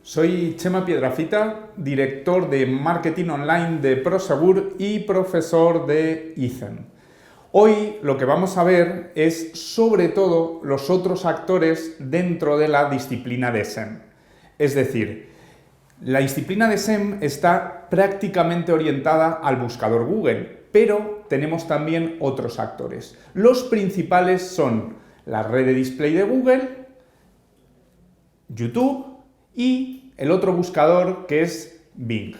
Soy Chema Piedrafita, director de Marketing Online de Prosegur y profesor de Ethan. Hoy lo que vamos a ver es sobre todo los otros actores dentro de la disciplina de SEM. Es decir, la disciplina de SEM está prácticamente orientada al buscador Google, pero tenemos también otros actores. Los principales son la red de display de Google, YouTube y el otro buscador que es Bing.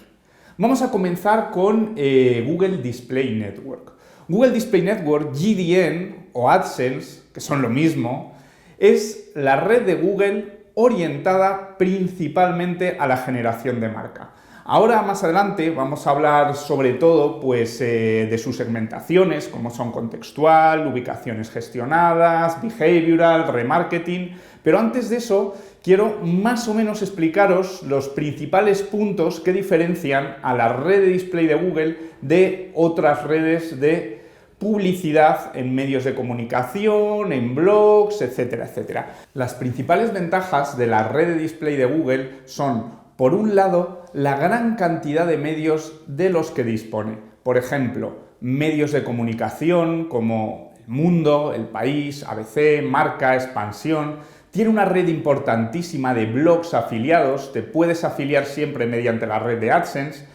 Vamos a comenzar con Google Display Network. Google Display Network, GDN o AdSense, que son lo mismo, es la red de Google orientada principalmente a la generación de marca. Ahora, más adelante, vamos a hablar sobre todo de sus segmentaciones, como son contextual, ubicaciones gestionadas, behavioral, remarketing, pero antes de eso quiero más o menos explicaros los principales puntos que diferencian a la red de display de Google de otras redes de publicidad en medios de comunicación, en blogs, etcétera, etcétera. Las principales ventajas de la red de display de Google son, por un lado, la gran cantidad de medios de los que dispone. Por ejemplo, medios de comunicación como El Mundo, El País, ABC, Marca, Expansión. Tiene una red importantísima de blogs afiliados, te puedes afiliar siempre mediante la red de AdSense.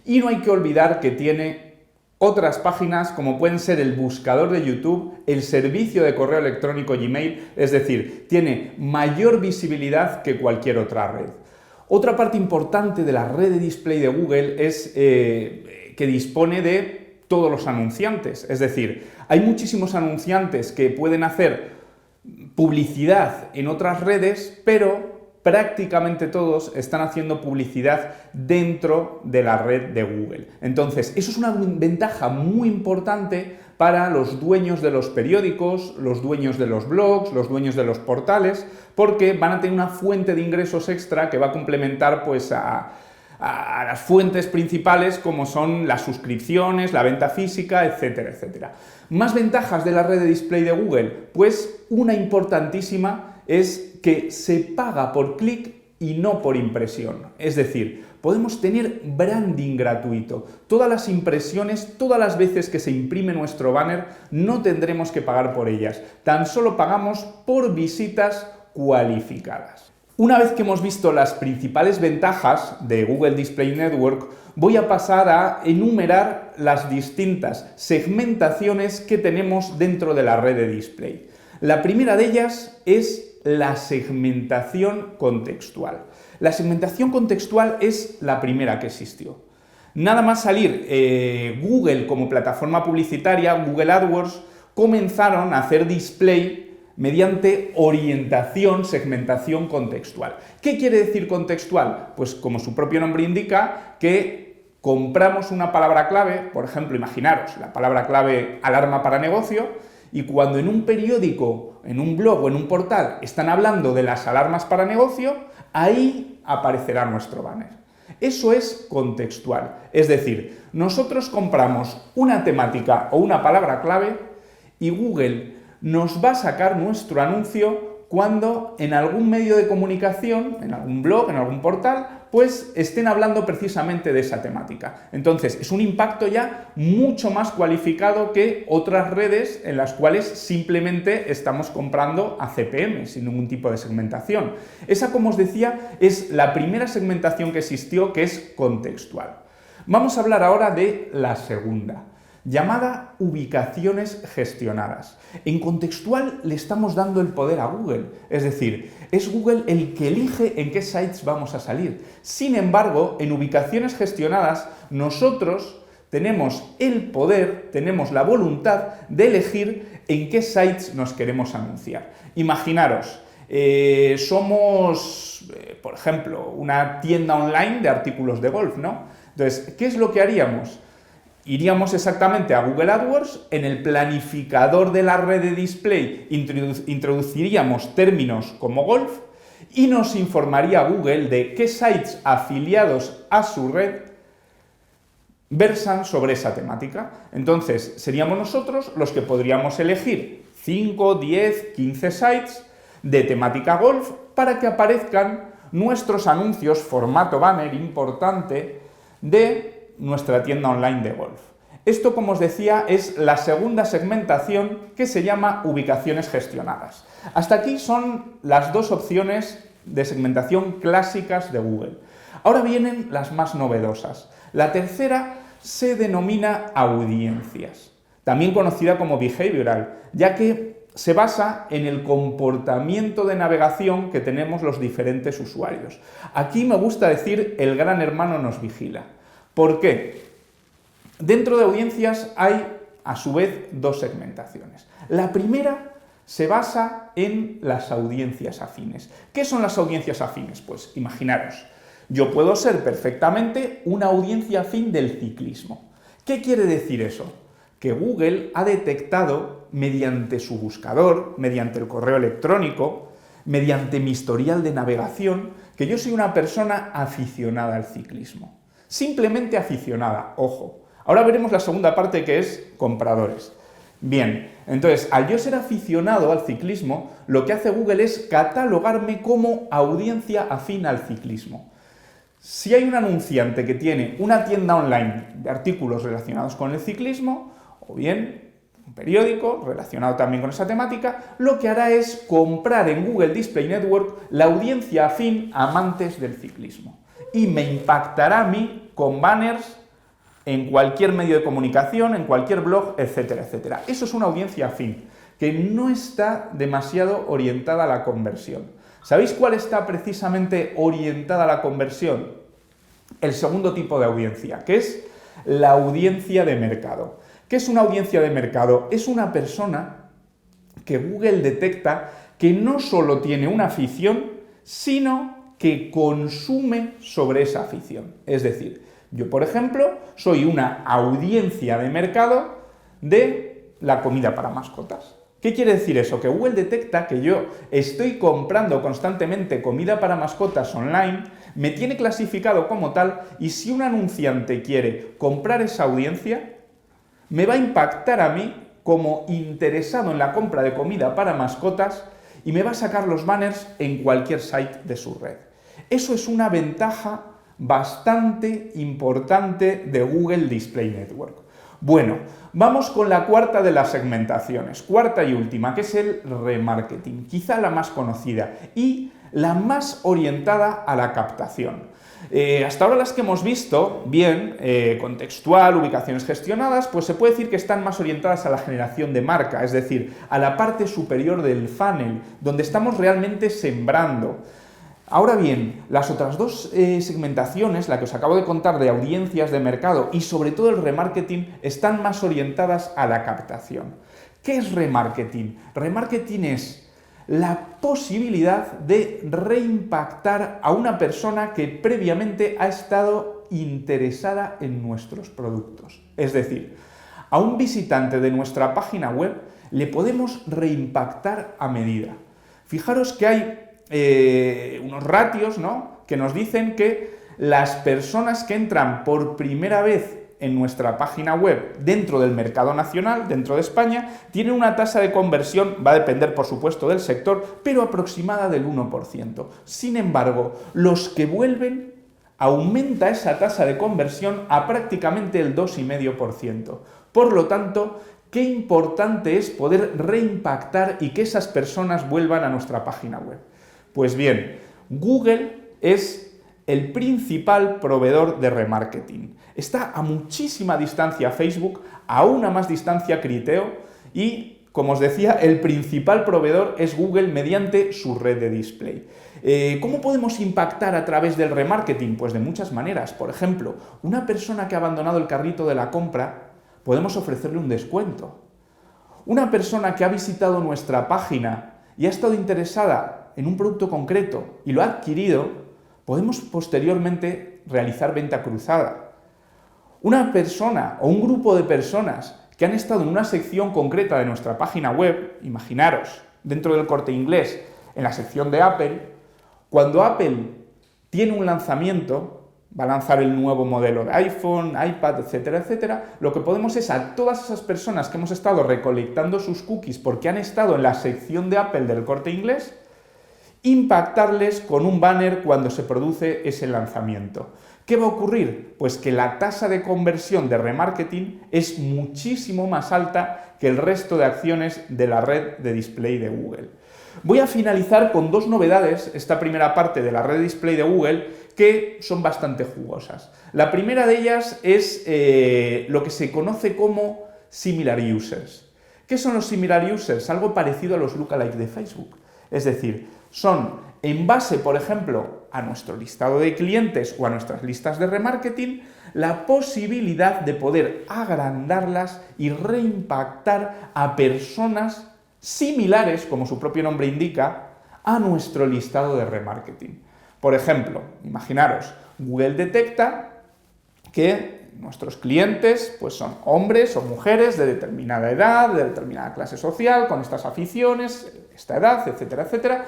Y no hay que olvidar que tiene otras páginas como pueden ser el buscador de YouTube, el servicio de correo electrónico Gmail, es decir, tiene mayor visibilidad que cualquier otra red. Otra parte importante de la red de display de Google es que dispone de todos los anunciantes, es decir, hay muchísimos anunciantes que pueden hacer publicidad en otras redes, pero prácticamente todos están haciendo publicidad dentro de la red de Google. Entonces, eso es una ventaja muy importante para los dueños de los periódicos, los dueños de los blogs, los dueños de los portales, porque van a tener una fuente de ingresos extra que va a complementar a las fuentes principales como son las suscripciones, la venta física, etcétera, etcétera. ¿Más ventajas de la red de display de Google? Pues una importantísima es que se paga por clic y no por impresión. Es decir, podemos tener branding gratuito. Todas las impresiones, todas las veces que se imprime nuestro banner, no tendremos que pagar por ellas. Tan solo pagamos por visitas cualificadas. Una vez que hemos visto las principales ventajas de Google Display Network, voy a pasar a enumerar las distintas segmentaciones que tenemos dentro de la red de display. La primera de ellas es la segmentación contextual. La segmentación contextual es la primera que existió. Nada más salir Google como plataforma publicitaria, Google AdWords, comenzaron a hacer display mediante orientación, segmentación contextual. ¿Qué quiere decir contextual? Pues como su propio nombre indica, que compramos una palabra clave, por ejemplo, imaginaros la palabra clave alarma para negocio, y cuando en un periódico, en un blog o en un portal están hablando de las alarmas para negocio, ahí aparecerá nuestro banner. Eso es contextual. Es decir, nosotros compramos una temática o una palabra clave y Google nos va a sacar nuestro anuncio cuando en algún medio de comunicación, en algún blog, en algún portal, pues estén hablando precisamente de esa temática. Entonces, es un impacto ya mucho más cualificado que otras redes en las cuales simplemente estamos comprando a CPM, sin ningún tipo de segmentación. Esa, como os decía, es la primera segmentación que existió, que es contextual. Vamos a hablar ahora de la segunda, llamada ubicaciones gestionadas. En contextual le estamos dando el poder a Google, es decir, es Google el que elige en qué sites vamos a salir. Sin embargo, en ubicaciones gestionadas nosotros tenemos el poder, tenemos la voluntad de elegir en qué sites nos queremos anunciar. Imaginaros, somos, por ejemplo, una tienda online de artículos de golf, ¿no? Entonces, ¿qué es lo que haríamos? Iríamos exactamente a Google AdWords, en el planificador de la red de display introduciríamos términos como golf y nos informaría Google de qué sites afiliados a su red versan sobre esa temática. Entonces, seríamos nosotros los que podríamos elegir 5, 10, 15 sites de temática golf para que aparezcan nuestros anuncios, formato banner importante, de nuestra tienda online de golf. Esto, como os decía, es la segunda segmentación que se llama ubicaciones gestionadas. Hasta aquí son las dos opciones de segmentación clásicas de Google. Ahora vienen las más novedosas. La tercera se denomina audiencias, también conocida como behavioral, ya que se basa en el comportamiento de navegación que tenemos los diferentes usuarios. Aquí me gusta decir el gran hermano nos vigila. ¿Por qué? Dentro de audiencias hay, a su vez, dos segmentaciones. La primera se basa en las audiencias afines. ¿Qué son las audiencias afines? Pues imaginaros, yo puedo ser perfectamente una audiencia afín del ciclismo. ¿Qué quiere decir eso? Que Google ha detectado mediante su buscador, mediante el correo electrónico, mediante mi historial de navegación, que yo soy una persona aficionada al ciclismo. Simplemente aficionada, ojo. Ahora veremos la segunda parte, que es compradores. Bien, entonces, al yo ser aficionado al ciclismo, lo que hace Google es catalogarme como audiencia afín al ciclismo. Si hay un anunciante que tiene una tienda online de artículos relacionados con el ciclismo, o bien un periódico relacionado también con esa temática, lo que hará es comprar en Google Display Network la audiencia afín a amantes del ciclismo. Y me impactará a mí con banners en cualquier medio de comunicación, en cualquier blog, etcétera, etcétera. Eso es una audiencia afín, que no está demasiado orientada a la conversión. ¿Sabéis cuál está precisamente orientada a la conversión? El segundo tipo de audiencia, que es la audiencia de mercado. ¿Qué es una audiencia de mercado? Es una persona que Google detecta que no solo tiene una afición, sino que consume sobre esa afición. Es decir, yo, por ejemplo, soy una audiencia de mercado de la comida para mascotas. ¿Qué quiere decir eso? Que Google detecta que yo estoy comprando constantemente comida para mascotas online, me tiene clasificado como tal, y si un anunciante quiere comprar esa audiencia, me va a impactar a mí como interesado en la compra de comida para mascotas y me va a sacar los banners en cualquier site de su red. Eso es una ventaja bastante importante de Google Display Network. Bueno, vamos con la cuarta de las segmentaciones, cuarta y última, que es el remarketing, quizá la más conocida y la más orientada a la captación. Hasta ahora las que hemos visto, bien, contextual, ubicaciones gestionadas, pues se puede decir que están más orientadas a la generación de marca, es decir, a la parte superior del funnel, donde estamos realmente sembrando. Ahora bien, las otras dos segmentaciones, la que os acabo de contar de audiencias de mercado y sobre todo el remarketing, están más orientadas a la captación. ¿Qué es remarketing? Remarketing es la posibilidad de reimpactar a una persona que previamente ha estado interesada en nuestros productos. Es decir, a un visitante de nuestra página web le podemos reimpactar a medida. Fijaros que hay unos ratios, ¿no?, que nos dicen que las personas que entran por primera vez en nuestra página web dentro del mercado nacional, dentro de España, tienen una tasa de conversión, va a depender por supuesto del sector, pero aproximada del 1%. Sin embargo, los que vuelven, aumenta esa tasa de conversión a prácticamente el 2,5%. Por lo tanto, qué importante es poder reimpactar y que esas personas vuelvan a nuestra página web. Pues bien, Google es el principal proveedor de remarketing. Está a muchísima distancia Facebook, a una más distancia Criteo y, como os decía, el principal proveedor es Google mediante su red de display. ¿Cómo podemos impactar a través del remarketing? Pues de muchas maneras. Por ejemplo, una persona que ha abandonado el carrito de la compra, podemos ofrecerle un descuento. Una persona que ha visitado nuestra página y ha estado interesada en un producto concreto y lo ha adquirido, podemos posteriormente realizar venta cruzada. Una persona o un grupo de personas que han estado en una sección concreta de nuestra página web, imaginaros, dentro del Corte Inglés, en la sección de Apple, cuando Apple tiene un lanzamiento, va a lanzar el nuevo modelo de iPhone, iPad, etcétera, etcétera, lo que podemos es a todas esas personas que hemos estado recolectando sus cookies porque han estado en la sección de Apple del Corte Inglés, impactarles con un banner cuando se produce ese lanzamiento. ¿Qué va a ocurrir? Pues que la tasa de conversión de remarketing es muchísimo más alta que el resto de acciones de la red de display de Google. Voy a finalizar con dos novedades, esta primera parte de la red de display de Google, que son bastante jugosas. La primera de ellas es lo que se conoce como similar users. ¿Qué son los similar users? Algo parecido a los lookalike de Facebook. Es decir, son en base, por ejemplo, a nuestro listado de clientes o a nuestras listas de remarketing, la posibilidad de poder agrandarlas y reimpactar a personas similares, como su propio nombre indica, a nuestro listado de remarketing. Por ejemplo, imaginaros, Google detecta que nuestros clientes pues son hombres o mujeres de determinada edad, de determinada clase social, con estas aficiones, esta edad, etcétera, etcétera,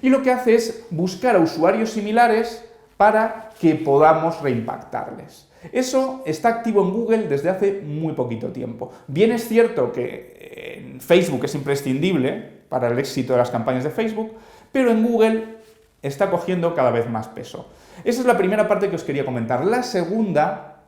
y lo que hace es buscar a usuarios similares para que podamos reimpactarles. Eso está activo en Google desde hace muy poquito tiempo. Bien es cierto que en Facebook es imprescindible para el éxito de las campañas de Facebook, pero en Google está cogiendo cada vez más peso. Esa es la primera parte que os quería comentar. La segunda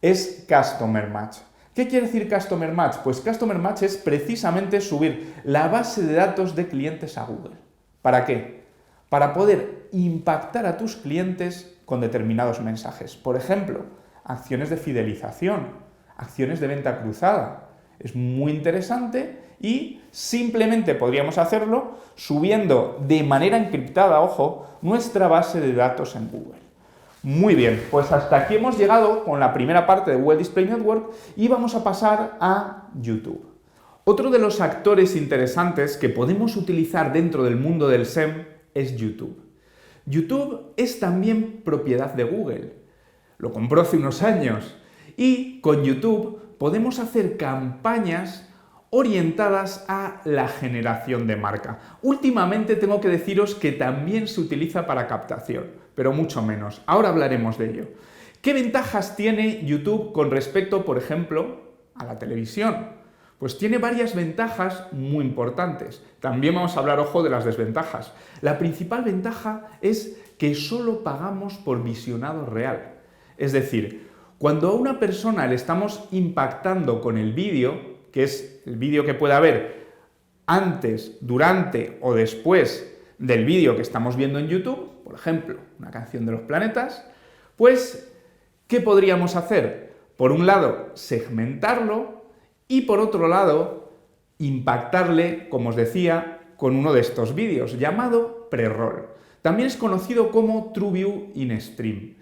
es Customer Match. ¿Qué quiere decir Customer Match? Pues Customer Match es precisamente subir la base de datos de clientes a Google. ¿Para qué? Para poder impactar a tus clientes con determinados mensajes. Por ejemplo, acciones de fidelización, acciones de venta cruzada. Es muy interesante y simplemente podríamos hacerlo subiendo de manera encriptada, ojo, nuestra base de datos en Google. Muy bien, pues hasta aquí hemos llegado con la primera parte de Google Display Network y vamos a pasar a YouTube. Otro de los actores interesantes que podemos utilizar dentro del mundo del SEM es YouTube. YouTube es también propiedad de Google. Lo compró hace unos años y con YouTube podemos hacer campañas orientadas a la generación de marca. Últimamente tengo que deciros que también se utiliza para captación, pero mucho menos. Ahora hablaremos de ello. ¿Qué ventajas tiene YouTube con respecto, por ejemplo, a la televisión? Pues tiene varias ventajas muy importantes. También vamos a hablar, ojo, de las desventajas. La principal ventaja es que solo pagamos por visionado real. Es decir, cuando a una persona le estamos impactando con el vídeo, que es el vídeo que puede haber antes, durante o después del vídeo que estamos viendo en YouTube, por ejemplo, una canción de los planetas, pues, ¿qué podríamos hacer? Por un lado, segmentarlo y por otro lado, impactarle, como os decía, con uno de estos vídeos llamado pre-roll. También es conocido como TrueView in Stream.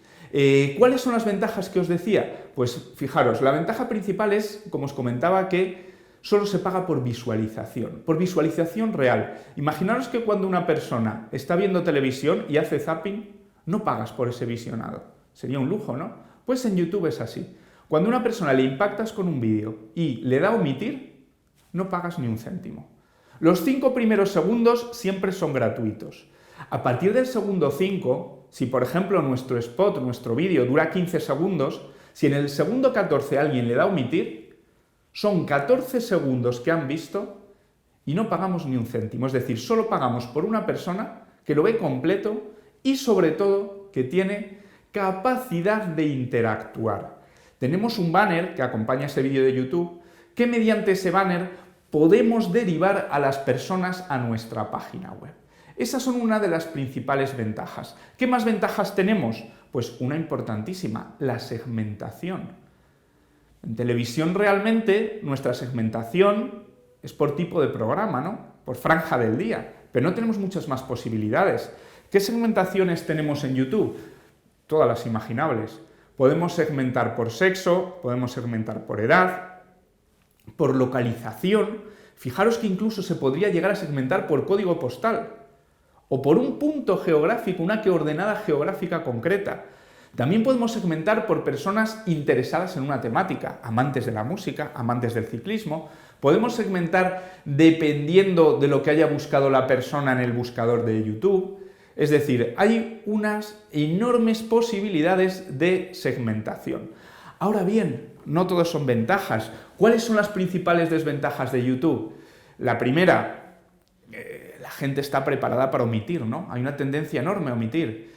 ¿Cuáles son las ventajas que os decía? Pues fijaros, la ventaja principal es, como os comentaba, que solo se paga por visualización real. Imaginaros que cuando una persona está viendo televisión y hace zapping, no pagas por ese visionado. Sería un lujo, ¿no? Pues en YouTube es así. Cuando a una persona le impactas con un vídeo y le da a omitir, no pagas ni un céntimo. Los 5 primeros segundos siempre son gratuitos. A partir del segundo 5, si por ejemplo nuestro spot, nuestro vídeo dura 15 segundos, si en el segundo 14 alguien le da a omitir, son 14 segundos que han visto y no pagamos ni un céntimo. Es decir, solo pagamos por una persona que lo ve completo y sobre todo que tiene capacidad de interactuar. Tenemos un banner que acompaña ese vídeo de YouTube que mediante ese banner podemos derivar a las personas a nuestra página web. Esas son una de las principales ventajas. ¿Qué más ventajas tenemos? Pues una importantísima, la segmentación. En televisión realmente nuestra segmentación es por tipo de programa, ¿no? Por franja del día, pero no tenemos muchas más posibilidades. ¿Qué segmentaciones tenemos en YouTube? Todas las imaginables. Podemos segmentar por sexo, podemos segmentar por edad, por localización. Fijaros que incluso se podría llegar a segmentar por código postal o por un punto geográfico, una coordenada geográfica concreta. También podemos segmentar por personas interesadas en una temática, amantes de la música, amantes del ciclismo. Podemos segmentar dependiendo de lo que haya buscado la persona en el buscador de YouTube. Es decir, hay unas enormes posibilidades de segmentación. Ahora bien, no todos son ventajas. ¿Cuáles son las principales desventajas de YouTube? La primera, la gente está preparada para omitir, ¿no? Hay una tendencia enorme a omitir.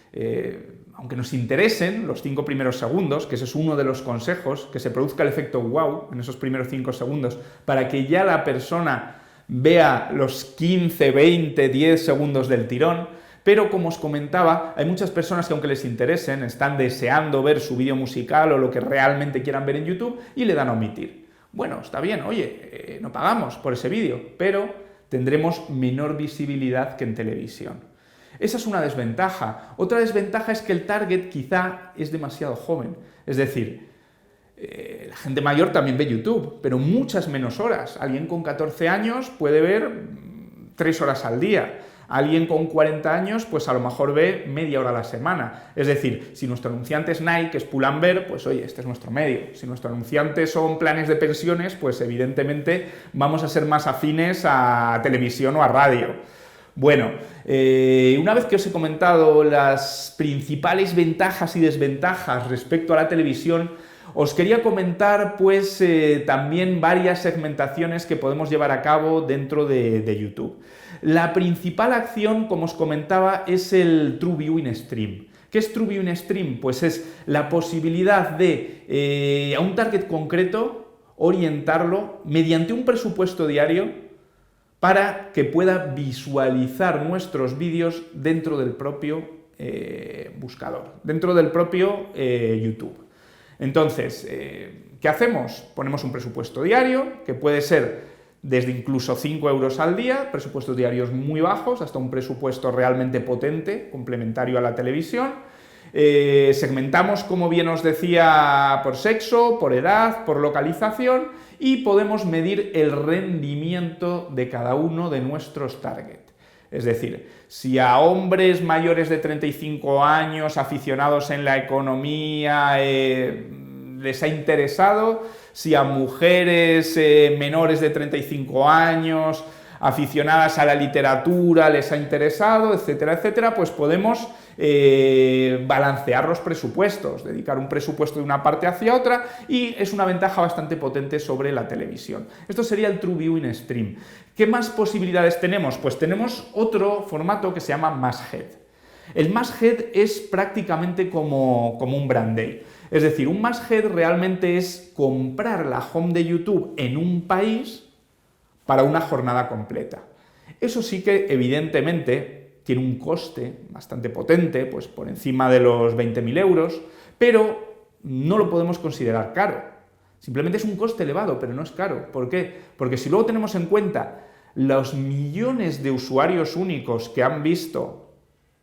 Aunque nos interesen los 5 primeros segundos, que ese es uno de los consejos, que se produzca el efecto wow en esos primeros 5 segundos, para que ya la persona vea los 15, 20, 10 segundos del tirón, pero como os comentaba, hay muchas personas que aunque les interesen, están deseando ver su vídeo musical o lo que realmente quieran ver en YouTube y le dan a omitir. Bueno, está bien, oye, no pagamos por ese vídeo, pero tendremos menor visibilidad que en televisión. Esa es una desventaja. Otra desventaja es que el target quizá es demasiado joven. Es decir, la gente mayor también ve YouTube, pero muchas menos horas. Alguien con 14 años puede ver 3 horas al día. Alguien con 40 años, pues a lo mejor ve media hora a la semana. Es decir, si nuestro anunciante es Nike, que es Pull&Bear, pues oye, este es nuestro medio. Si nuestro anunciante son planes de pensiones, pues evidentemente vamos a ser más afines a televisión o a radio. Bueno, una vez que os he comentado las principales ventajas y desventajas respecto a la televisión, os quería comentar pues también varias segmentaciones que podemos llevar a cabo dentro de YouTube. La principal acción, como os comentaba, es el True Viewing Stream. ¿Qué es True Viewing Stream? Pues es la posibilidad de a un target concreto orientarlo mediante un presupuesto diario para que pueda visualizar nuestros vídeos dentro del propio buscador, dentro del propio YouTube. Entonces, ¿qué hacemos? Ponemos un presupuesto diario, que puede ser desde incluso 5 euros al día, presupuestos diarios muy bajos, hasta un presupuesto realmente potente, complementario a la televisión. Segmentamos, como bien os decía, por sexo, por edad, por localización, y podemos medir el rendimiento de cada uno de nuestros targets. Es decir, si a hombres mayores de 35 años, aficionados en la economía, les ha interesado, si a mujeres menores de 35 años, aficionadas a la literatura, les ha interesado, etcétera, etcétera, pues podemos balancear los presupuestos, dedicar un presupuesto de una parte hacia otra, y es una ventaja bastante potente sobre la televisión. Esto sería el True Viewing Stream. ¿Qué más posibilidades tenemos? Pues tenemos otro formato que se llama Masthead. El Masthead es prácticamente como un brand day. Es decir, un Masthead realmente es comprar la home de YouTube en un país para una jornada completa. Eso sí que, evidentemente, tiene un coste bastante potente, pues por encima de los 20.000 euros, pero no lo podemos considerar caro. Simplemente es un coste elevado, pero no es caro. ¿Por qué? Porque si luego tenemos en cuenta los millones de usuarios únicos que han visto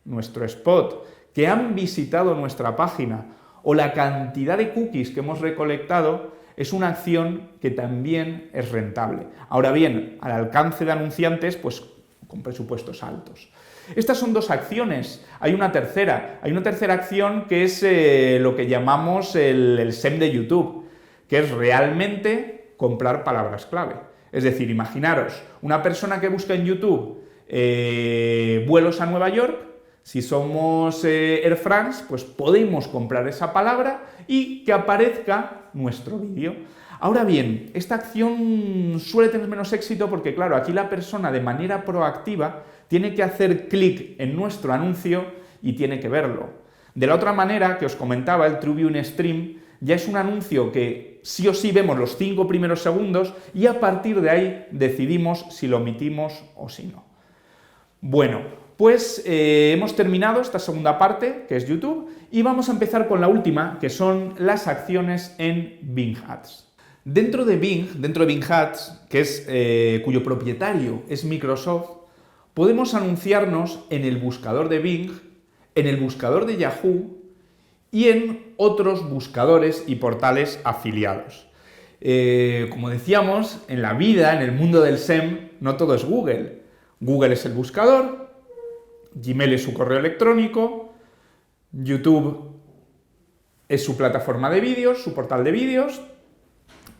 nuestro spot, que han visitado nuestra página, o la cantidad de cookies que hemos recolectado, es una acción que también es rentable. Ahora bien, al alcance de anunciantes, pues con presupuestos altos. Estas son dos acciones. Hay una tercera acción que es lo que llamamos el SEM de YouTube, que es realmente comprar palabras clave. Es decir, imaginaros, una persona que busca en YouTube vuelos a Nueva York. Si somos Air France, pues podemos comprar esa palabra y que aparezca nuestro vídeo. Ahora bien, esta acción suele tener menos éxito porque, claro, aquí la persona de manera proactiva tiene que hacer clic en nuestro anuncio y tiene que verlo. De la otra manera que os comentaba, el True Viewing Stream ya es un anuncio que sí o sí vemos los 5 primeros segundos y a partir de ahí decidimos si lo omitimos o si no. Bueno, pues hemos terminado esta segunda parte, que es YouTube, y vamos a empezar con la última, que son las acciones en Bing Ads. Dentro de Bing Ads, que es, cuyo propietario es Microsoft, podemos anunciarnos en el buscador de Bing, en el buscador de Yahoo y en otros buscadores y portales afiliados. Como decíamos, en la vida, en el mundo del SEM, no todo es Google. Google es el buscador, Gmail es su correo electrónico, YouTube es su plataforma de vídeos, su portal de vídeos,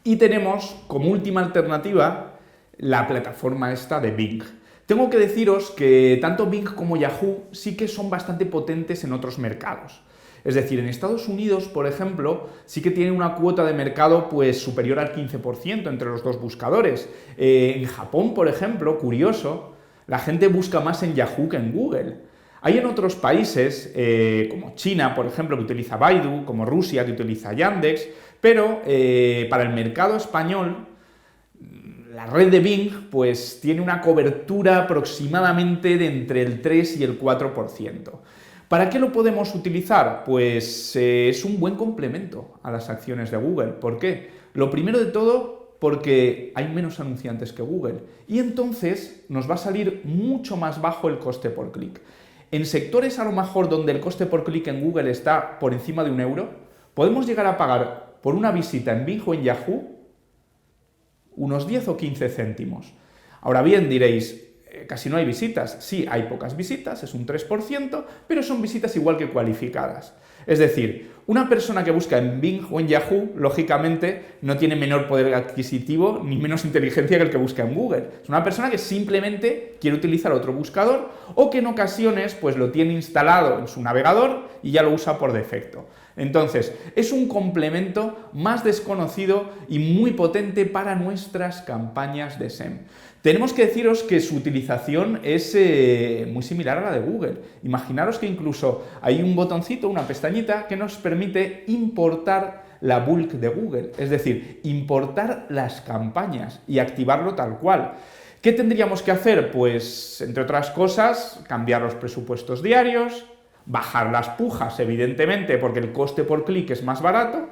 y tenemos como última alternativa la plataforma esta de Bing. Tengo que deciros que tanto Bing como Yahoo sí que son bastante potentes en otros mercados. Es decir, en Estados Unidos, por ejemplo, sí que tienen una cuota de mercado pues superior al 15% entre los dos buscadores. En Japón, por ejemplo, curioso, La gente busca más en Yahoo que en Google. Hay en otros países, como China, por ejemplo, que utiliza Baidu, como Rusia, que utiliza Yandex, pero para el mercado español, la red de Bing pues, tiene una cobertura aproximadamente de entre el 3 y el 4%. ¿Para qué lo podemos utilizar? Pues es un buen complemento a las acciones de Google. ¿Por qué? Lo primero de todo, porque hay menos anunciantes que Google y entonces nos va a salir mucho más bajo el coste por clic. En sectores a lo mejor donde el coste por clic en Google está por encima de €1, podemos llegar a pagar por una visita en Bing o en Yahoo unos 10 o 15 céntimos. Ahora bien, diréis, casi no hay visitas. Sí, hay pocas visitas, es un 3%, pero son visitas igual que cualificadas. Es decir, una persona que busca en Bing o en Yahoo, lógicamente, no tiene menor poder adquisitivo ni menos inteligencia que el que busca en Google. Es una persona que simplemente quiere utilizar otro buscador o que en ocasiones pues, lo tiene instalado en su navegador y ya lo usa por defecto. Entonces, es un complemento más desconocido y muy potente para nuestras campañas de SEM. Tenemos que deciros que su utilización es muy similar a la de Google. Imaginaros que incluso hay un botoncito, una pestañita, que nos permite importar la bulk de Google, es decir, importar las campañas y activarlo tal cual. ¿Qué tendríamos que hacer? Pues, entre otras cosas, cambiar los presupuestos diarios, bajar las pujas, evidentemente, porque el coste por clic es más barato,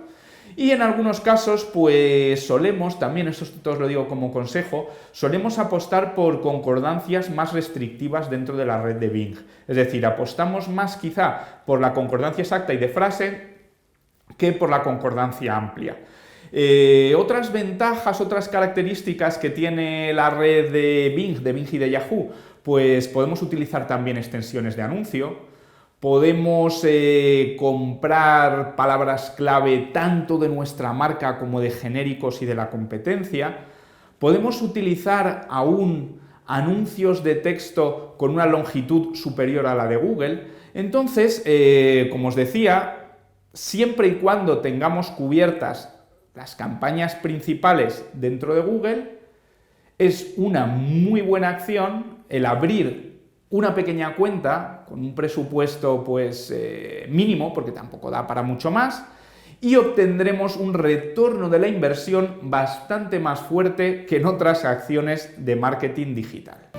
y en algunos casos, pues solemos, también esto os lo digo como consejo, solemos apostar por concordancias más restrictivas dentro de la red de Bing. Es decir, apostamos más quizá por la concordancia exacta y de frase que por la concordancia amplia. Otras ventajas, otras características que tiene la red de Bing y de Yahoo, pues podemos utilizar también extensiones de anuncio. Podemos comprar palabras clave tanto de nuestra marca como de genéricos y de la competencia. Podemos utilizar aún anuncios de texto con una longitud superior a la de Google. Entonces, como os decía, siempre y cuando tengamos cubiertas las campañas principales dentro de Google, es una muy buena acción el abrir una pequeña cuenta con un presupuesto pues, mínimo, porque tampoco da para mucho más, y obtendremos un retorno de la inversión bastante más fuerte que en otras acciones de marketing digital.